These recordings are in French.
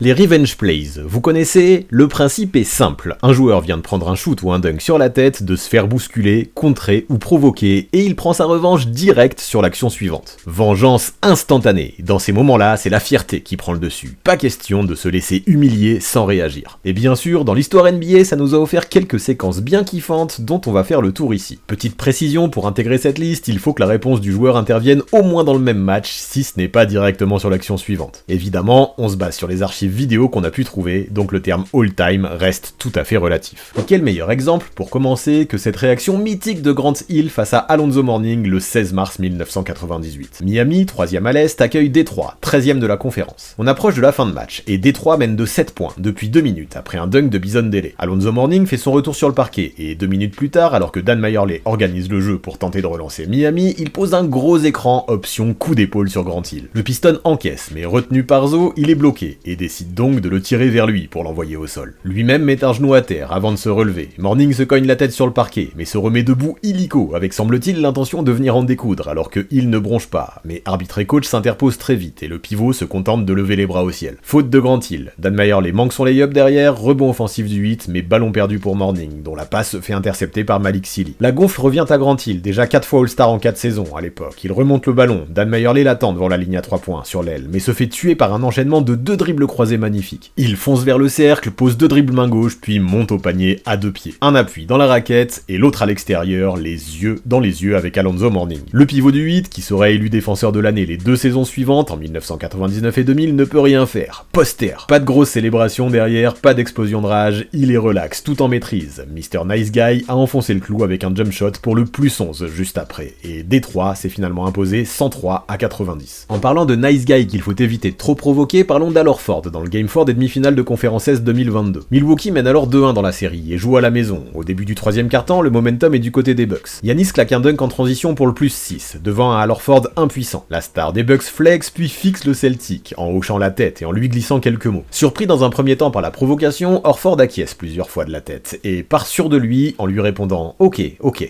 Les revenge plays, vous connaissez? Le principe est simple, un joueur vient de prendre un shoot ou un dunk sur la tête, de se faire bousculer, contrer ou provoquer, et il prend sa revanche directe sur l'action suivante. Vengeance instantanée, dans ces moments-là, c'est la fierté qui prend le dessus, pas question de se laisser humilier sans réagir. Et bien sûr, dans l'histoire NBA, ça nous a offert quelques séquences bien kiffantes dont on va faire le tour ici. Petite précision, pour intégrer cette liste, il faut que la réponse du joueur intervienne au moins dans le même match, si ce n'est pas directement sur l'action suivante. Évidemment, on se base sur les archives vidéo qu'on a pu trouver, donc le terme all-time reste tout à fait relatif. Et quel meilleur exemple, pour commencer, que cette réaction mythique de Grant Hill face à Alonzo Mourning le 16 mars 1998. Miami, 3ème à l'Est, accueille Détroit, 13ème de la conférence. On approche de la fin de match, et Détroit mène de 7 points, depuis 2 minutes, après un dunk de Bison Dele. Alonzo Mourning fait son retour sur le parquet, et 2 minutes plus tard, alors que Dan Majerle organise le jeu pour tenter de relancer Miami, il pose un gros écran, option coup d'épaule sur Grant Hill. Le Piston encaisse, mais retenu par Zo, il est bloqué, et décide donc de le tirer vers lui pour l'envoyer au sol. Lui-même met un genou à terre avant de se relever. Mourning se cogne la tête sur le parquet, mais se remet debout illico, avec semble-t-il l'intention de venir en découdre, alors que Hill ne bronche pas. Mais arbitre et coach s'interposent très vite, et le pivot se contente de lever les bras au ciel. Faute de Grant Hill. Dan Majerle manque son lay-up derrière, rebond offensif du 8, mais ballon perdu pour Mourning, dont la passe se fait intercepter par Malik Sealy. La gonfle revient à Grant Hill, déjà 4 fois All-Star en 4 saisons à l'époque. Il remonte le ballon, Dan Majerle l'attend devant la ligne à 3 points, sur l'aile, mais se fait tuer par un enchaînement de 2 dribbles croisés magnifiques. Il fonce vers le cercle, pose 2 dribbles main gauche, puis monte au panier à 2 pieds. Un appui dans la raquette, et l'autre à l'extérieur, les yeux dans les yeux avec Alonzo Mourning. Le pivot du 8, qui sera élu défenseur de l'année les 2 saisons suivantes, en 1999 et 2000, ne peut rien faire. Poster. Pas de grosse célébration derrière, pas d'explosion de rage, il est relax, tout en maîtrise. Mr. Nice Guy a enfoncé le clou avec un jump shot pour le +11 juste après, et Détroit s'est finalement imposé 103 à 90. En parlant de Nice Guy qu'il faut éviter de trop provoquer, parlons d'Al Horford dans le Game 4 des demi-finales de conférence Est 2022. Milwaukee mène alors 2-1 dans la série et joue à la maison. Au début du 3ème quart-temps, le momentum est du côté des Bucks. Giannis claque un dunk en transition pour le +6, devant un Al Horford impuissant. La star des Bucks flex puis fixe le Celtic, en hochant la tête et en lui glissant quelques mots. Surpris dans un premier temps par la provocation, Horford acquiesce plusieurs fois de la tête, et part sûr de lui en lui répondant « Ok. »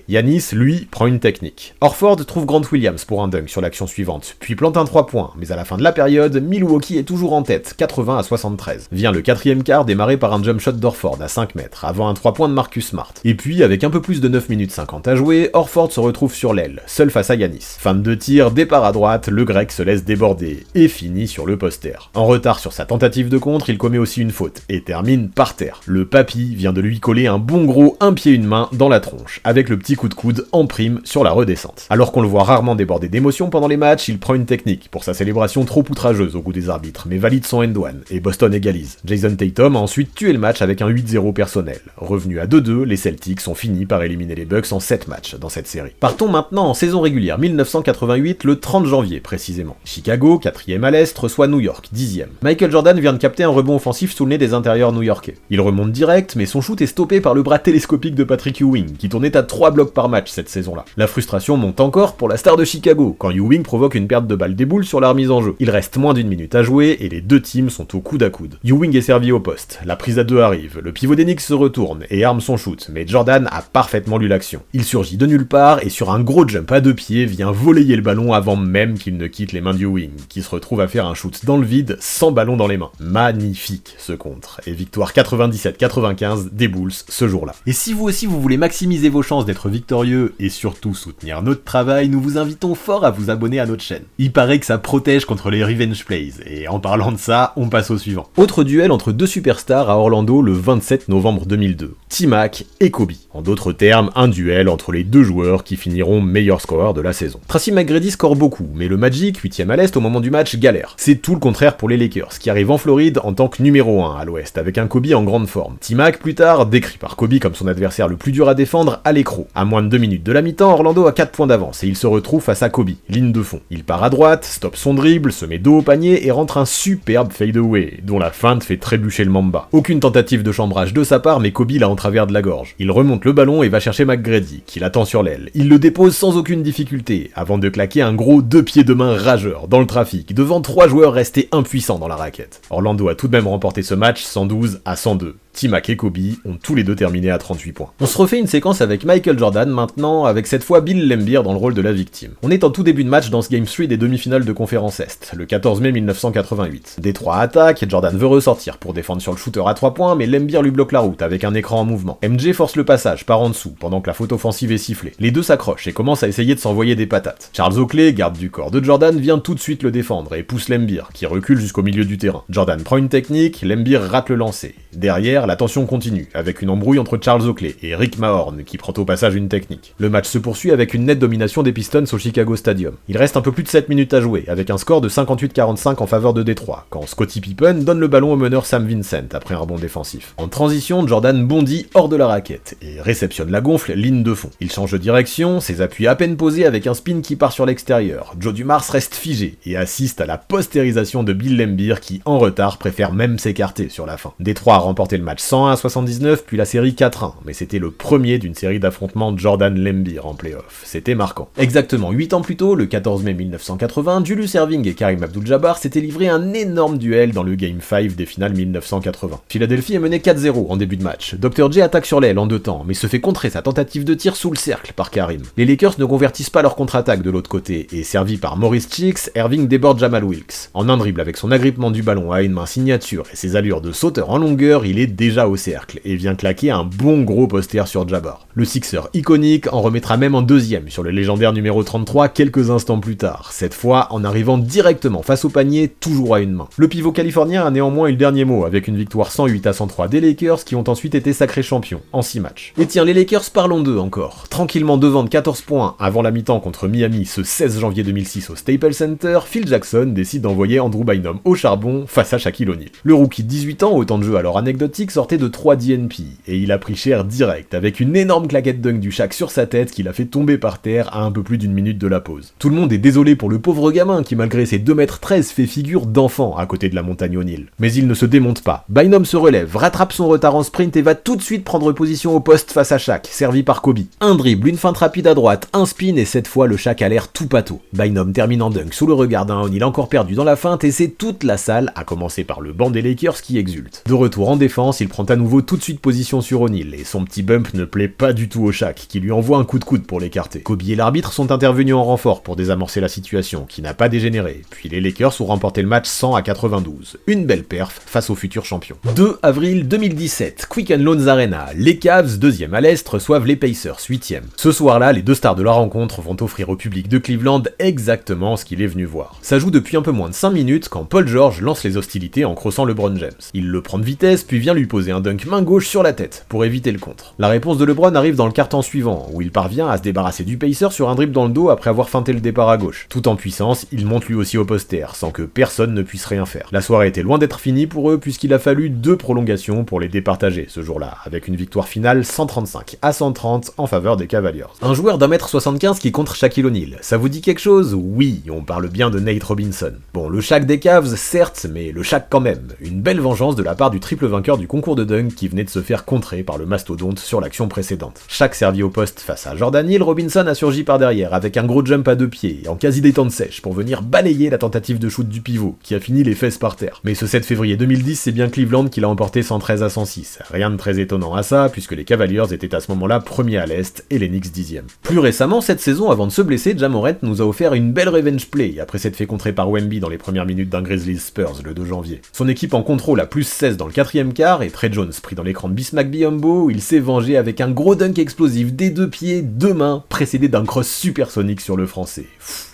Giannis, lui, prend une technique. Horford trouve Grant Williams pour un dunk sur l'action suivante, puis plante un 3 points, mais à la fin de la période, Milwaukee est toujours en tête, 80 à 73. Vient le 4ème quart démarré par un jump shot d'Horford à 5 mètres, avant un 3 points de Marcus Smart. Et puis, avec un peu plus de 9 minutes 50 à jouer, Horford se retrouve sur l'aile, seul face à Giannis. Fin de 2 tirs, départ à droite, le grec se laisse déborder, et finit sur le poster. En retard sur sa tentative de contre, il commet aussi une faute, et termine par terre. Le papy vient de lui coller un bon gros 1 pied 1 main dans la tronche, avec le petit coup de coude en prime sur la redescente. Alors qu'on le voit rarement déborder d'émotion pendant les matchs, il prend une technique pour sa célébration trop outrageuse au goût des arbitres, mais valide son end-one, et Boston égalise. Jason Tatum a ensuite tué le match avec un 8-0 personnel. Revenu à 2-2, les Celtics ont fini par éliminer les Bucks en 7 matchs dans cette série. Partons maintenant en saison régulière 1988, le 30 janvier précisément. Chicago, 4ème à l'Est, reçoit New York, 10ème. Michael Jordan vient de capter un rebond offensif sous le nez des intérieurs new-yorkais. Il remonte direct, mais son shoot est stoppé par le bras télescopique de Patrick Ewing, qui tournait à 3 blocs par match cette saison-là. La frustration monte encore pour la star de Chicago, quand Ewing provoque une perte de balle des boules sur la remise en jeu. Il reste moins d'1 minute à jouer, et les deux teams sont au coude à coude. Ewing est servi au poste, la prise à 2 arrive, le pivot d'Enix se retourne et arme son shoot, mais Jordan a parfaitement lu l'action. Il surgit de nulle part et sur un gros jump à 2 pieds vient voler le ballon avant même qu'il ne quitte les mains d'Ewing, qui se retrouve à faire un shoot dans le vide sans ballon dans les mains. Magnifique ce contre, et victoire 97-95 des Bulls ce jour-là. Et si vous aussi vous voulez maximiser vos chances d'être victorieux et surtout soutenir notre travail, nous vous invitons fort à vous abonner à notre chaîne. Il paraît que ça protège contre les revenge plays, et en parlant de ça, on passe au suivant. Autre duel entre 2 superstars à Orlando le 27 novembre 2002, T-Mac et Kobe. En d'autres termes, un duel entre les 2 joueurs qui finiront meilleurs scoreurs de la saison. Tracy McGrady score beaucoup, mais le Magic, 8ème à l'Est au moment du match, galère. C'est tout le contraire pour les Lakers, qui arrivent en Floride en tant que numéro 1 à l'Ouest, avec un Kobe en grande forme. T-Mac, plus tard, décrit par Kobe comme son adversaire le plus dur à défendre, à l'écrou. À moins de 2 minutes de la mi-temps, Orlando a 4 points d'avance, et il se retrouve face à Kobe, ligne de fond. Il part à droite, stoppe son dribble, se met dos au panier et rentre un superbe fadeaway, dont la feinte fait trébucher le Mamba. Aucune tentative de chambrage de sa part, mais Kobe l'a en travers de la gorge. Il remonte le ballon et va chercher McGrady, qui l'attend sur l'aile. Il le dépose sans aucune difficulté, avant de claquer un gros 2 pieds de main rageur dans le trafic, devant 3 joueurs restés impuissants dans la raquette. Orlando a tout de même remporté ce match 112 à 102. T-Mac et Kobe ont tous les deux terminé à 38 points. On se refait une séquence avec Michael Jordan maintenant, avec cette fois Bill Laimbeer dans le rôle de la victime. On est en tout début de match dans ce Game 3 des demi-finales de conférence Est, le 14 mai 1988. Détroit attaque, Jordan veut ressortir pour défendre sur le shooter à 3 points, mais Laimbeer lui bloque la route avec un écran en mouvement. MJ force le passage par en dessous, pendant que la faute offensive est sifflée. Les deux s'accrochent et commencent à essayer de s'envoyer des patates. Charles Oakley, garde du corps de Jordan, vient tout de suite le défendre et pousse Laimbeer, qui recule jusqu'au milieu du terrain. Jordan prend une technique, Laimbeer rate le lancer. Derrière, la tension continue, avec une embrouille entre Charles Oakley et Rick Mahorn, qui prend au passage une technique. Le match se poursuit avec une nette domination des Pistons au Chicago Stadium. Il reste un peu plus de 7 minutes à jouer, avec un score de 58-45 en faveur de Détroit, quand Scottie Pippen donne le ballon au meneur Sam Vincent après un rebond défensif. En transition, Jordan bondit hors de la raquette et réceptionne la gonfle ligne de fond. Il change de direction, ses appuis à peine posés avec un spin qui part sur l'extérieur. Joe Dumars reste figé et assiste à la postérisation de Bill Laimbeer qui, en retard, préfère même s'écarter sur la fin. Détroit a remporté le match 101-79 puis la série 4-1, mais c'était le premier d'une série d'affrontements Jordan-Laimbeer en play-off. C'était marquant. Exactement 8 ans plus tôt, le 14 mai 1980, Julius Erving et Kareem Abdul-Jabbar s'étaient livrés un énorme duel dans le Game 5 des finales 1980. Philadelphie est menée 4-0 en début de match. Dr. J attaque sur l'aile en 2 temps, mais se fait contrer sa tentative de tir sous le cercle par Kareem. Les Lakers ne convertissent pas leur contre-attaque de l'autre côté, et servi par Maurice Cheeks, Erving déborde Jamal Wilkes. En un dribble avec son agrippement du ballon à une main signature et ses allures de sauteur en longueur, il est déjà au cercle, et vient claquer un bon gros poster sur Jabbar. Le Sixer iconique en remettra même en deuxième sur le légendaire numéro 33 quelques instants plus tard, cette fois en arrivant directement face au panier, toujours à une main. Le pivot californien a néanmoins eu le dernier mot, avec une victoire 108-103 des Lakers qui ont ensuite été sacrés champions, en 6 matchs. Et tiens, les Lakers, parlons d'eux encore. Tranquillement devant de 14 points avant la mi-temps contre Miami ce 16 janvier 2006 au Staples Center, Phil Jackson décide d'envoyer Andrew Bynum au charbon face à Shaquille O'Neal. Le rookie de 18 ans, au temps de jeu alors anecdotique, sortait de 3 DNP, et il a pris cher direct, avec une énorme claquette dunk du Shaq sur sa tête qui l'a fait tomber par terre à un peu plus d'une minute de la pause. Tout le monde est désolé pour le pauvre gamin qui, malgré ses 2,13 m, fait figure d'enfant à côté de la montagne O'Neal. Mais il ne se démonte pas. Bynum se relève, rattrape son retard en sprint et va tout de suite prendre position au poste face à Shaq, servi par Kobe. Un dribble, une feinte rapide à droite, un spin et cette fois le Shaq a l'air tout pâteau. Bynum termine en dunk sous le regard d'un O'Neal encore perdu dans la feinte et c'est toute la salle, à commencer par le banc des Lakers, qui exulte. De retour en défense, il prend à nouveau tout de suite position sur O'Neal et son petit bump ne plaît pas du tout au Shaq qui lui envoie un coup de coude pour l'écarter. Kobe et l'arbitre sont intervenus en renfort pour désamorcer la situation qui n'a pas dégénéré, puis les Lakers ont remporté le match 100-92. Une belle perf face aux futurs champions. 2 avril 2017, Quicken Loans Arena, les Cavs, 2e à l'Est, reçoivent les Pacers, 8e. Ce soir-là, les deux stars de la rencontre vont offrir au public de Cleveland exactement ce qu'il est venu voir. Ça joue depuis un peu moins de 5 minutes quand Paul George lance les hostilités en crossant LeBron James. Il le prend de vitesse, puis vient lui poser un dunk main gauche sur la tête, pour éviter le contre. La réponse de LeBron arrive dans le quart-temps suivant, où il parvient à se débarrasser du Pacer sur un dribble dans le dos après avoir feinté le départ à gauche. Tout en puissance, il monte lui aussi au poster, sans que personne ne puisse rien faire. La soirée était loin d'être finie pour eux, puisqu'il a fallu 2 prolongations pour les départager ce jour-là, avec une victoire finale 135-130 en faveur des Cavaliers. Un joueur d'1m75 qui contre Shaquille O'Neal, ça vous dit quelque chose? Oui, on parle bien de Nate Robinson. Bon, le Shaq des Cavs, certes, mais le Shaq quand même. Une belle vengeance de la part du triple vainqueur du concours de dunk qui venait de se faire contrer par le mastodonte sur l'action précédente. Shaq servi au poste face à Jordan Hill, Robinson a surgi par derrière avec un gros jump à 2 pieds, en quasi détente sèche, pour venir balayer la tentative de shoot du pivot, qui a fini les fesses par terre. Mais ce 7 février 2010, c'est bien Cleveland qui l'a emporté 113-106. Rien de très étonnant à ça, puisque les Cavaliers étaient à ce moment-là premiers à l'Est et les Knicks 10e. Plus récemment, cette saison, avant de se blesser, Ja Morant nous a offert une belle revenge play après s'être fait contrer par Wemby dans les premières minutes d'un Grizzlies Spurs le 2 janvier. Son équipe en contrôle à plus 16 dans le 4e quart et Trey Jones pris dans l'écran de Bismack Biyombo où il s'est vengé avec un gros dunk explosif des 2 pieds, 2 mains, précédé d'un cross supersonique sur le français.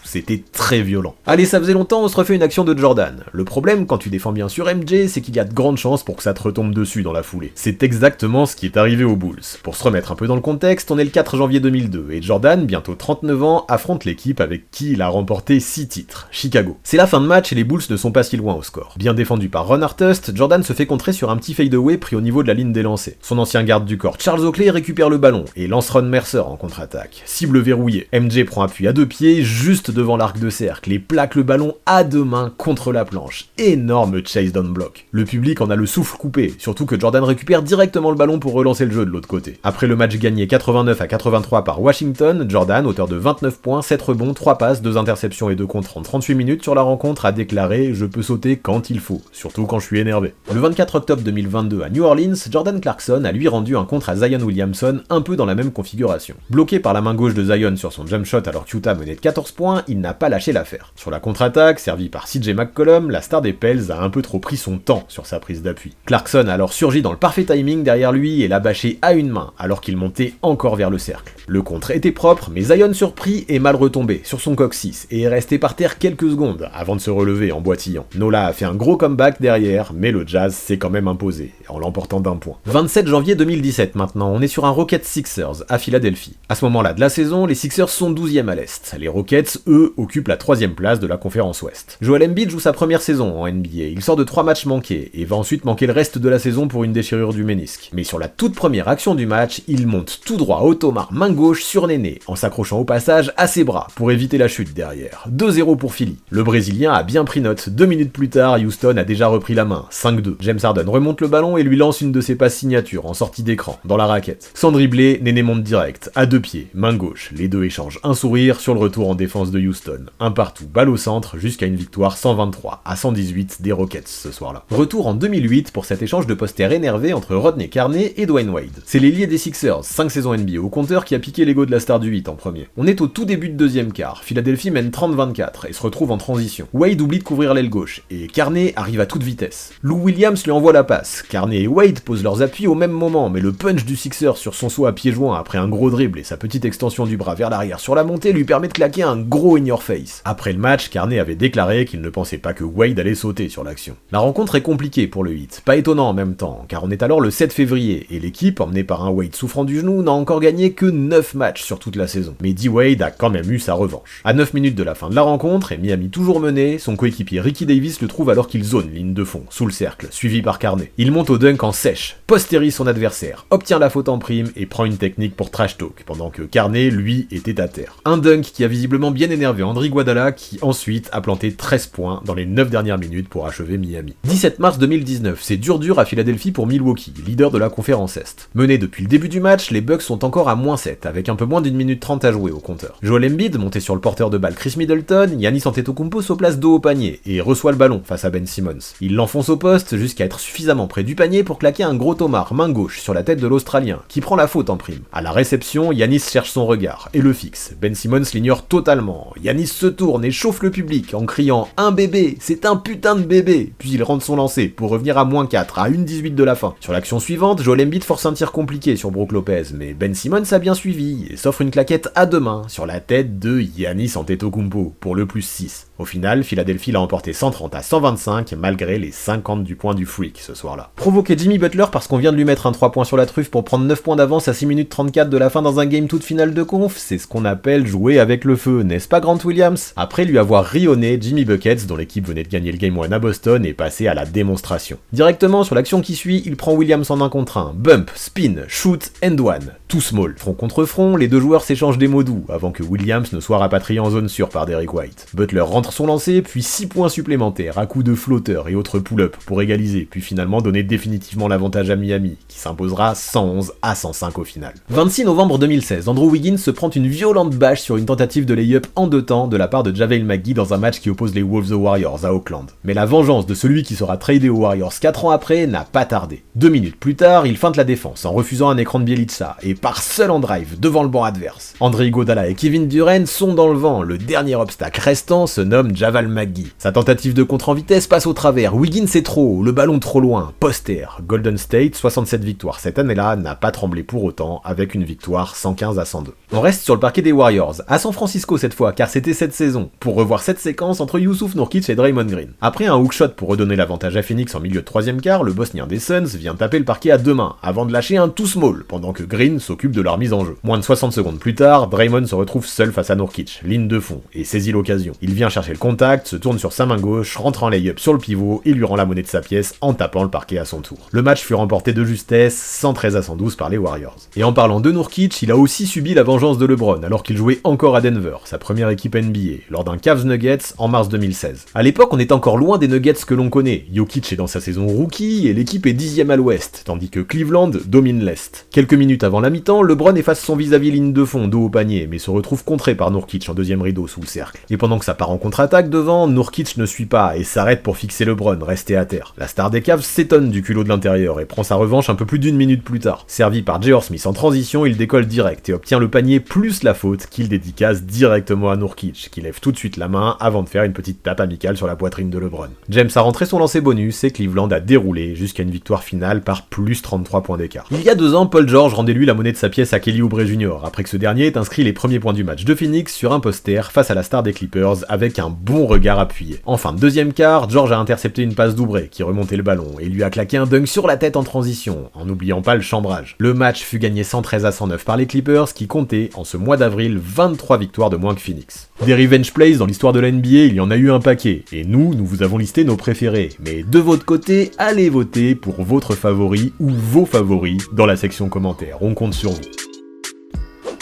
C'était très violent. Allez, ça faisait longtemps, on se refait une action de Jordan. Le problème, quand tu défends bien sur MJ, c'est qu'il y a de grandes chances pour que ça te retombe dessus dans la foulée. C'est exactement ce qui est arrivé aux Bulls. Pour se remettre un peu dans le contexte, on est le 4 janvier 2002, et Jordan, bientôt 39 ans, affronte l'équipe avec qui il a remporté 6 titres, Chicago. C'est la fin de match et les Bulls ne sont pas si loin au score. Bien défendu par Ron Artest, Jordan se fait contrer sur un petit fadeaway pris au niveau de la ligne des lancers. Son ancien garde du corps, Charles Oakley, récupère le ballon, et lance Ron Mercer en contre-attaque. Cible verrouillée, MJ prend appui à 2 pieds, juste devant l'arc de cercle et plaque le ballon à deux mains contre la planche. Énorme chase down block. Le public en a le souffle coupé, surtout que Jordan récupère directement le ballon pour relancer le jeu de l'autre côté. Après le match gagné 89-83 par Washington, Jordan, auteur de 29 points, 7 rebonds, 3 passes, 2 interceptions et 2 contres en 38 minutes sur la rencontre, a déclaré « Je peux sauter quand il faut, surtout quand je suis énervé ». Le 24 octobre 2022 à New Orleans, Jordan Clarkson a lui rendu un contre à Zion Williamson un peu dans la même configuration. Bloqué par la main gauche de Zion sur son jump shot alors qu'Utah menait de 14 points, il n'a pas lâché l'affaire. Sur la contre-attaque, servi par CJ McCollum, la star des Pels a un peu trop pris son temps sur sa prise d'appui. Clarkson a alors surgi dans le parfait timing derrière lui et l'a bâché à une main alors qu'il montait encore vers le cercle. Le contre était propre, mais Zion surpris est mal retombé sur son coccyx et est resté par terre quelques secondes avant de se relever en boitillant. Nola a fait un gros comeback derrière, mais le Jazz s'est quand même imposé, en l'emportant d'1 point. 27 janvier 2017 maintenant, on est sur un Rockets Sixers à Philadelphie. À ce moment-là de la saison, les Sixers sont 12e à l'Est. Les Rockets, eux, occupent la 3e place de la conférence Ouest. Joel Embiid joue sa première saison en NBA, il sort de 3 matchs manqués, et va ensuite manquer le reste de la saison pour une déchirure du ménisque. Mais sur la toute première action du match, il monte tout droit au Thomas main gauche sur Néné, en s'accrochant au passage à ses bras pour éviter la chute derrière. 2-0 pour Philly. Le Brésilien a bien pris note. 2 minutes plus tard, Houston a déjà repris la main. 5-2. James Harden remonte le ballon et lui lance une de ses passes signature en sortie d'écran, dans la raquette. Sans dribbler, Néné monte direct, à 2 pieds, main gauche. Les deux échangent un sourire sur le retour en défense de Houston. Un partout, balle au centre, jusqu'à une victoire 123-118 des Rockets ce soir-là. Retour en 2008 pour cet échange de posters énervés entre Rodney Carney et Dwayne Wade. C'est l'ailier des Sixers, 5 saisons NBA au compteur, qui a piqué l'ego de la star du 8 en premier. On est au tout début de deuxième quart, Philadelphie mène 30-24 et se retrouve en transition. Wade oublie de couvrir l'aile gauche, et Carney arrive à toute vitesse. Lou Williams lui envoie la passe. Carney et Wade posent leurs appuis au même moment, mais le punch du Sixer sur son saut à pieds joints après un gros dribble et sa petite extension du bras vers l'arrière sur la montée lui permet de claquer un gros in your face. Après le match, Carney avait déclaré qu'il ne pensait pas que Wade allait sauter sur l'action. La rencontre est compliquée pour le Heat, pas étonnant en même temps, car on est alors le 7 février, et l'équipe, emmenée par un Wade souffrant du genou, n'a encore gagné que 9 matchs sur toute la saison. Mais D-Wade a quand même eu sa revanche. À 9 minutes de la fin de la rencontre, et Miami toujours mené, son coéquipier Ricky Davis le trouve alors qu'il zone ligne de fond, sous le cercle, suivi par Carney. Il monte au dunk en sèche, postérise son adversaire, obtient la faute en prime et prend une technique pour trash talk, pendant que Carney, lui, était à terre. Un dunk qui a visiblement bien énervé André Iguodala, qui ensuite a planté 13 points dans les 9 dernières minutes pour achever Miami. 17 mars 2019, c'est dur à Philadelphie pour Milwaukee, leader de la conférence Est. Mené depuis le début du match, les Bucks sont encore à -7, avec un peu moins d'1 minute 30 à jouer au compteur. Joel Embiid, monté sur le porteur de balle Chris Middleton, Giannis Antetokounmpo se place dos au panier et reçoit le ballon face à Ben Simmons. Il l'enfonce au poste jusqu'à être suffisamment près du panier pour claquer un gros tomard main gauche sur la tête de l'Australien, qui prend la faute en prime. À la réception, Giannis cherche son regard et le fixe. Ben Simmons l'ignore totalement. Giannis se tourne et chauffe le public en criant « Un bébé, c'est un putain de bébé !» Puis il rentre son lancer pour revenir à -4, à 1:18 de la fin. Sur l'action suivante, Joel Embiid force un tir compliqué sur Brook Lopez, mais Ben Simmons a bien suivi et s'offre une claquette à 2 mains sur la tête de Giannis Antetokounmpo pour le +6. Au final, Philadelphie l'a emporté 130-125 malgré les 50 du point du Freak ce soir-là. Provoquer Jimmy Butler parce qu'on vient de lui mettre un 3 points sur la truffe pour prendre 9 points d'avance à 6 minutes 34 de la fin dans un game toute finale de conf, c'est ce qu'on appelle jouer avec le feu, n'est-ce pas Grant Williams? Après lui avoir rionné, Jimmy Buckets, dont l'équipe venait de gagner le game 1 à Boston, est passé à la démonstration. Directement sur l'action qui suit, il prend Williams en 1 contre 1, bump, spin, shoot, end one, tout small. Front contre front, les deux joueurs s'échangent des mots doux avant que Williams ne soit rapatrié en zone sûre par Derrick White. Butler rentre son lancer, puis 6 points supplémentaires à coups de flotteurs et autres pull-up pour égaliser, puis finalement donner définitivement l'avantage à Miami, qui s'imposera 111-105 au final. 26 novembre 2016, Andrew Wiggins se prend une violente bâche sur une tentative de lay-up en 2 temps de la part de JaVale McGee dans un match qui oppose les Wolves aux Warriors à Oakland. Mais la vengeance de celui qui sera tradé aux Warriors 4 ans après n'a pas tardé. 2 minutes plus tard, il feinte la défense en refusant un écran de Bjelica et part seul en drive devant le banc adverse. André Iguodala et Kevin Durant sont dans le vent, le dernier obstacle restant se nomme Javal McGee. Sa tentative de contre en vitesse passe au travers, Wiggins est trop haut, le ballon trop loin, poster. Golden State, 67 victoires cette année-là, n'a pas tremblé pour autant, avec une victoire 115-102. On reste sur le parquet des Warriors, à San Francisco cette fois, car c'était cette saison, pour revoir cette séquence entre Yusuf Nurkic et Draymond Green. Après un hookshot pour redonner l'avantage à Phoenix en milieu de 3ème quart, le bosnien des Suns vient taper le parquet à 2 mains, avant de lâcher un too small, pendant que Green s'occupe de leur mise en jeu. Moins de 60 secondes plus tard, Draymond se retrouve seul face à Nurkic, ligne de fond, et saisit l'occasion. Il vient chercher le contact, se tourne sur sa main gauche, rentre en lay-up sur le pivot et lui rend la monnaie de sa pièce en tapant le parquet à son tour. Le match fut remporté de justesse, 113-112 par les Warriors. Et en parlant de Nurkic, il a aussi subi la vengeance de LeBron alors qu'il jouait encore à Denver, sa première dernière équipe NBA, lors d'un Cavs Nuggets en mars 2016. À l'époque, on est encore loin des Nuggets que l'on connaît. Jokic est dans sa saison rookie et l'équipe est 10ème à l'ouest, tandis que Cleveland domine l'est. Quelques minutes avant la mi-temps, LeBron efface son vis-à-vis ligne de fond, dos au panier, mais se retrouve contré par Nurkic en deuxième rideau sous le cercle. Et pendant que ça part en contre-attaque devant, Nurkic ne suit pas et s'arrête pour fixer LeBron, resté à terre. La star des Cavs s'étonne du culot de l'intérieur et prend sa revanche un peu plus d'une minute plus tard. Servi par J.R. Smith en transition, il décolle direct et obtient le panier plus la faute qu'il dédicace directement à Nurkic, qui lève tout de suite la main avant de faire une petite tape amicale sur la poitrine de LeBron. James a rentré son lancer bonus et Cleveland a déroulé jusqu'à une victoire finale par plus 33 points d'écart. Il y a 2 ans, Paul George rendait lui la monnaie de sa pièce à Kelly Oubre Jr. après que ce dernier ait inscrit les premiers points du match de Phoenix sur un poster face à la star des Clippers avec un bon regard appuyé. En fin de deuxième quart, George a intercepté une passe d'Oubre qui remontait le ballon et lui a claqué un dunk sur la tête en transition, en n'oubliant pas le chambrage. Le match fut gagné 113-109 par les Clippers qui comptaient en ce mois d'avril 23 victoires de moins que Phoenix. Des revenge plays dans l'histoire de la NBA, il y en a eu un paquet, et nous vous avons listé nos préférés. Mais de votre côté, allez voter pour votre favori ou vos favoris dans la section commentaires, on compte sur vous.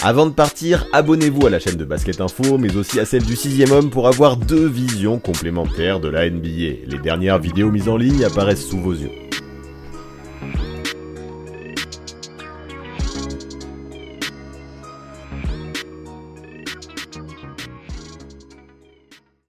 Avant de partir, abonnez-vous à la chaîne de Basket Info, mais aussi à celle du 6ème homme pour avoir 2 visions complémentaires de la NBA. Les dernières vidéos mises en ligne apparaissent sous vos yeux.